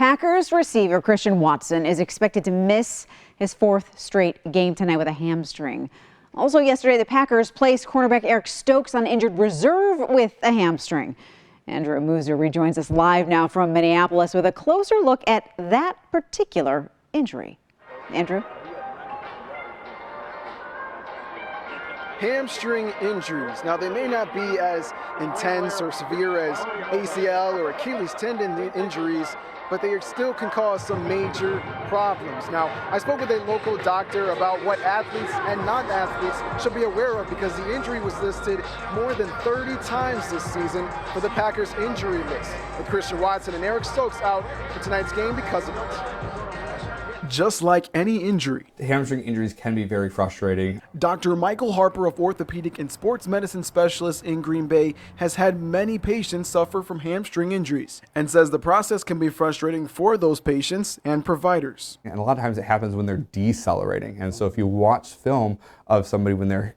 Packers receiver Christian Watson is expected to miss his fourth straight game tonight with a hamstring. Also yesterday, the Packers placed cornerback Eric Stokes on injured reserve with a hamstring. Andrew Muser rejoins us live now from Minneapolis with a closer look at that particular injury. Andrew? Hamstring injuries. Now, they may not be as intense or severe as ACL or Achilles tendon injuries, but they still can cause some major problems. Now, I spoke with a local doctor about what athletes and non-athletes should be aware of because the injury was listed more than 30 times this season for the Packers injury list, with Christian Watson and Eric Stokes out for tonight's game because of it. Just like any injury, hamstring injuries can be very frustrating. Dr. Michael Harper, of orthopedic and sports medicine specialist in Green Bay, has had many patients suffer from hamstring injuries and says the process can be frustrating for those patients and providers. And a lot of times it happens when they're decelerating. And so if you watch film of somebody when they're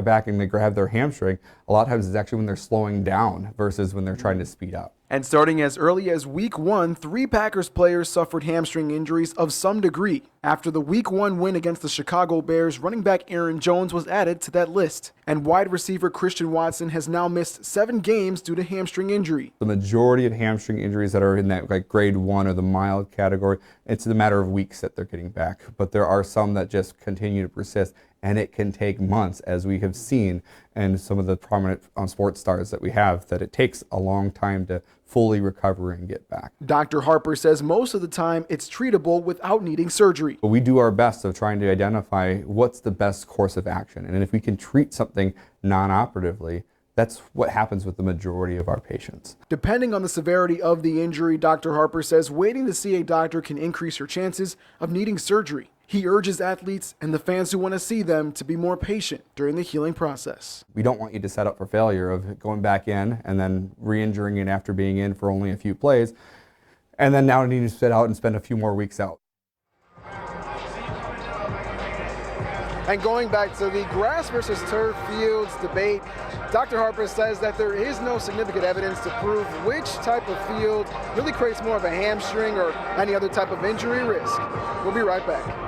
back and they grab their hamstring, a lot of times it's actually when they're slowing down versus when they're trying to speed up. And starting as early as Week 1, 3 Packers players suffered hamstring injuries of some degree. After the Week 1 win against the Chicago Bears, running back Aaron Jones was added to that list. And wide receiver Christian Watson has now missed 7 games due to hamstring injury. The majority of hamstring injuries that are in that grade 1 or the mild category, it's a matter of weeks that they're getting back. But there are some that just continue to persist, and it can take months, as we have seen and some of the prominent sports stars that we have, that it takes a long time to fully recover and get back. Dr. Harper says most of the time it's treatable without needing surgery. We do our best of trying to identify what's the best course of action. And if we can treat something non-operatively, that's what happens with the majority of our patients. Depending on the severity of the injury, Dr. Harper says waiting to see a doctor can increase your chances of needing surgery. He urges athletes and the fans who want to see them to be more patient during the healing process. We don't want you to set up for failure of going back in and then re-injuring it after being in for only a few plays, and then now needing to sit out and spend a few more weeks out. And going back to the grass versus turf fields debate, Dr. Harper says that there is no significant evidence to prove which type of field really creates more of a hamstring or any other type of injury risk. We'll be right back.